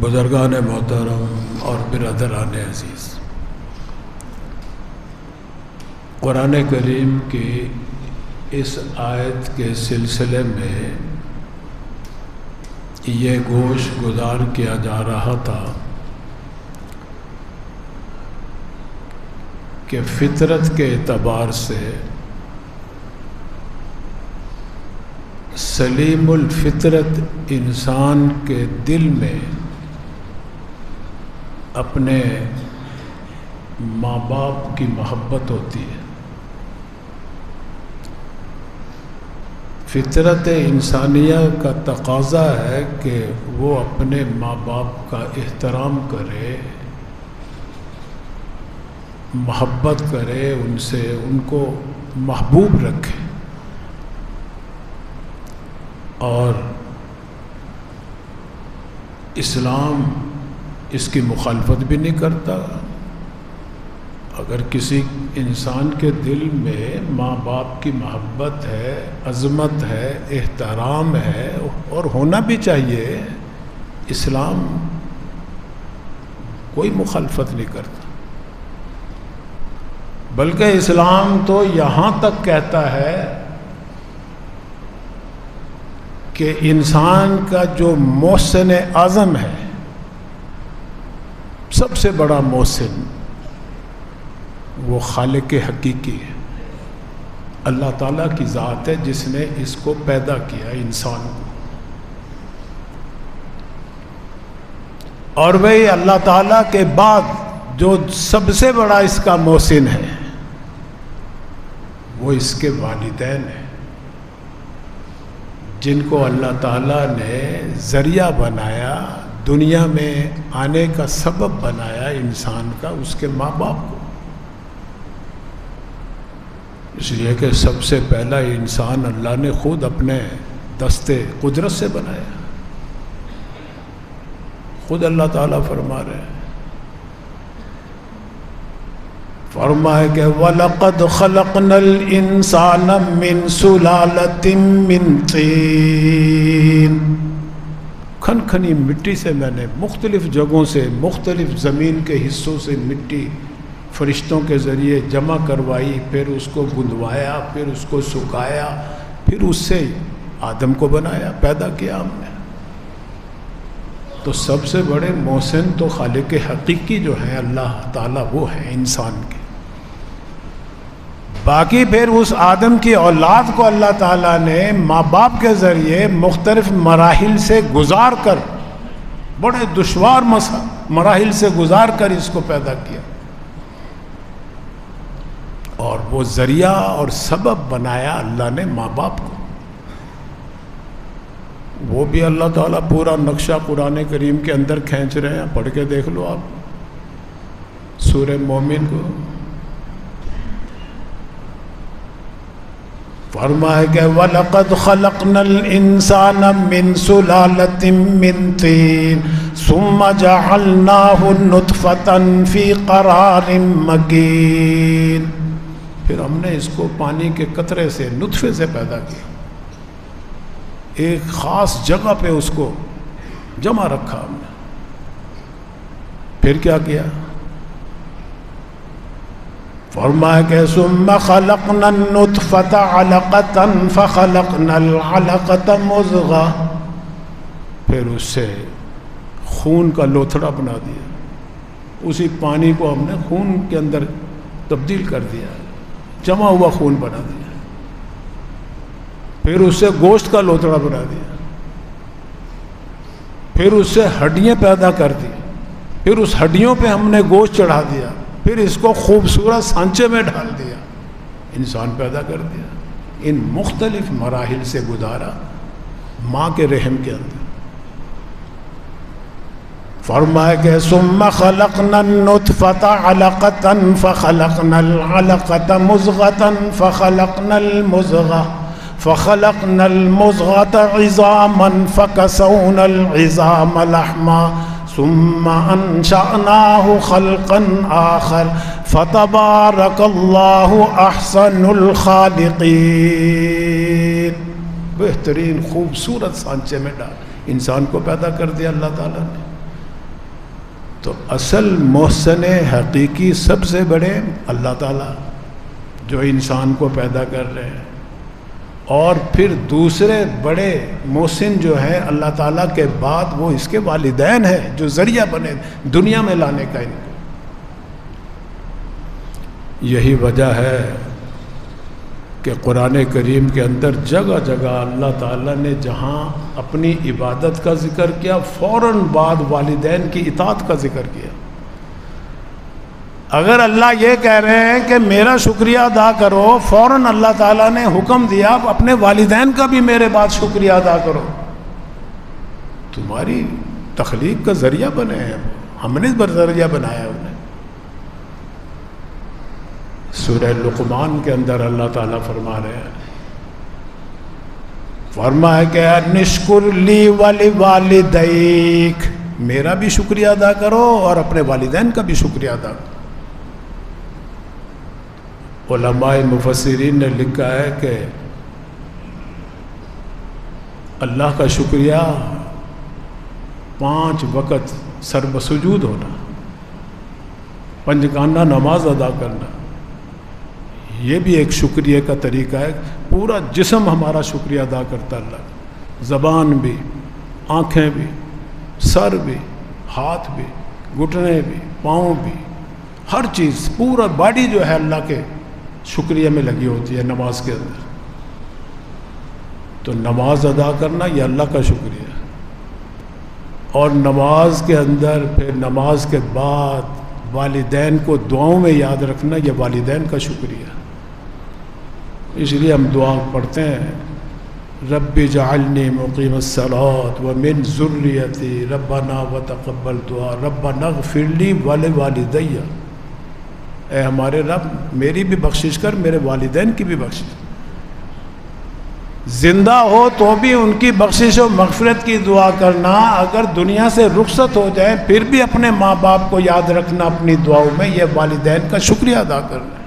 بزرگان محترم اور برادران عزیز، قرآن کریم کی اس آیت کے سلسلے میں یہ گوش گزار کیا جا رہا تھا کہ فطرت کے اعتبار سے سلیم الفطرت انسان کے دل میں اپنے ماں باپ کی محبت ہوتی ہے۔ فطرت انسانیہ کا تقاضا ہے کہ وہ اپنے ماں باپ کا احترام کرے، محبت کرے، ان سے ان کو محبوب رکھے، اور اسلام اس کی مخالفت بھی نہیں کرتا۔ اگر کسی انسان کے دل میں ماں باپ کی محبت ہے، عظمت ہے، احترام ہے، اور ہونا بھی چاہیے، اسلام کوئی مخالفت نہیں کرتا، بلکہ اسلام تو یہاں تک کہتا ہے کہ انسان کا جو محسن اعظم ہے، سب سے بڑا محسن، وہ خالق حقیقی ہے، اللہ تعالیٰ کی ذات ہے جس نے اس کو پیدا کیا انسان کو، اور وہی اللہ تعالیٰ کے بعد جو سب سے بڑا اس کا محسن ہے وہ اس کے والدین ہیں، جن کو اللہ تعالیٰ نے ذریعہ بنایا، دنیا میں آنے کا سبب بنایا انسان کا، اس کے ماں باپ کو، اس لیے کہ سب سے پہلا انسان اللہ نے خود اپنے دستے قدرت سے بنایا۔ خود اللہ تعالیٰ فرما رہے ہیں، فرمائے کہ وَلَقَدْ خَلَقْنَا الْإِنسَانَ مِنْ سُلَالَةٍ مِّن طِينٍ، کھن کھنی مٹی سے میں نے مختلف جگہوں سے، مختلف زمین کے حصوں سے مٹی فرشتوں کے ذریعے جمع کروائی، پھر اس کو گندوایا، پھر اس کو سکھایا، پھر اس سے آدم کو بنایا، پیدا کیا ہم نے۔ تو سب سے بڑے محسن تو خالق حقیقی جو ہیں اللہ تعالیٰ، وہ ہیں انسان کے۔ باقی پھر اس آدم کی اولاد کو اللہ تعالیٰ نے ماں باپ کے ذریعے مختلف مراحل سے گزار کر، بڑے دشوار مراحل سے گزار کر اس کو پیدا کیا، اور وہ ذریعہ اور سبب بنایا اللہ نے ماں باپ کو۔ وہ بھی اللہ تعالیٰ پورا نقشہ قرآن کریم کے اندر کھینچ رہے ہیں، پڑھ کے دیکھ لو آپ سورہ مومن کو۔ فرمائے کہ وَلَقَدْ خَلَقْنَا الْإِنسَانَ مِنْ سُلَالَةٍ مِّن طِينٍ ثُمَّ جَعَلْنَاهُ نُطْفَةً فِي قَرَارٍ مَّكِينٍ، پھر ہم نے اس کو پانی کے قطرے سے، نطفے سے پیدا کیا، ایک خاص جگہ پہ اس کو جمع رکھا ہم نے، پھر کیا کیا؟ فرمایا کہ ثم خلقنا النطفة علقة فخلقنا العلقة مضغة، پھر اس سے خون کا لوتھڑا بنا دیا، اسی پانی کو ہم نے خون کے اندر تبدیل کر دیا، جمع ہوا خون بنا دیا، پھر اس سے گوشت کا لوتھڑا بنا دیا، پھر اس سے ہڈیاں پیدا کر دی، پھر اس ہڈیوں پہ ہم نے گوشت چڑھا دیا، پھر اس کو خوبصورت سانچے میں ڈال دیا، انسان پیدا کر دیا۔ ان مختلف مراحل سے گزارا ماں کے رحم کے اندر۔ فرمایا کہ ثم خلقنا النطفة علقة فخلقنا العلقة مضغة فخلقنا المضغة عظاما فكسونا العظام لحما ثم انشأناه خلقا آخر فتبارك الله احسن الخالقین۔ بہترین خوبصورت سانچے میں ڈال انسان کو پیدا کر دیا اللہ تعالیٰ نے، تو اصل محسن حقیقی سب سے بڑے اللہ تعالیٰ جو انسان کو پیدا کر رہے ہیں، اور پھر دوسرے بڑے محسن جو ہے اللہ تعالیٰ کے بعد وہ اس کے والدین ہیں جو ذریعہ بنے دنیا میں لانے کا ان کو۔ یہی وجہ ہے کہ قرآن کریم کے اندر جگہ جگہ اللہ تعالیٰ نے جہاں اپنی عبادت کا ذکر کیا، فوراً بعد والدین کی اطاعت کا ذکر کیا۔ اگر اللہ یہ کہہ رہے ہیں کہ میرا شکریہ ادا کرو، فوراً اللہ تعالیٰ نے حکم دیا اپنے والدین کا بھی میرے بعد شکریہ ادا کرو۔ تمہاری تخلیق کا ذریعہ بنے ہیں، ہم نے ذریعہ بنایا انہیں۔ سورہ لقمان کے اندر اللہ تعالیٰ فرما رہے ہیں، فرمایا کہ نشکر لی ولوالدیک، میرا بھی شکریہ ادا کرو اور اپنے والدین کا بھی شکریہ ادا کرو۔ علماء مفسرین نے لکھا ہے کہ اللہ کا شکریہ 5 وقت سر بسجود ہونا، پنجگانہ نماز ادا کرنا، یہ بھی ایک شکریہ کا طریقہ ہے۔ پورا جسم ہمارا شکریہ ادا کرتا ہے اللہ، زبان بھی، آنکھیں بھی، سر بھی، ہاتھ بھی، گھٹنے بھی، پاؤں بھی، ہر چیز پورا باڈی جو ہے اللہ کے شکریہ میں لگی ہوتی ہے نماز کے اندر۔ تو نماز ادا کرنا یہ اللہ کا شکریہ ہے، اور نماز کے اندر پھر نماز کے بعد والدین کو دعاؤں میں یاد رکھنا یہ والدین کا شکریہ ہے۔ اس لیے ہم دعا پڑھتے ہیں، رب اجعلنی مقیم الصلاۃ ومن ذریتی ربنا وتقبل دعا ربنا اغفر لی ولوالدی، اے ہمارے رب میری بھی بخشش کر، میرے والدین کی بھی بخشش، زندہ ہو تو بھی ان کی بخشش و مغفرت کی دعا کرنا، اگر دنیا سے رخصت ہو جائے پھر بھی اپنے ماں باپ کو یاد رکھنا اپنی دعاؤں میں، یہ والدین کا شکریہ ادا کرنا۔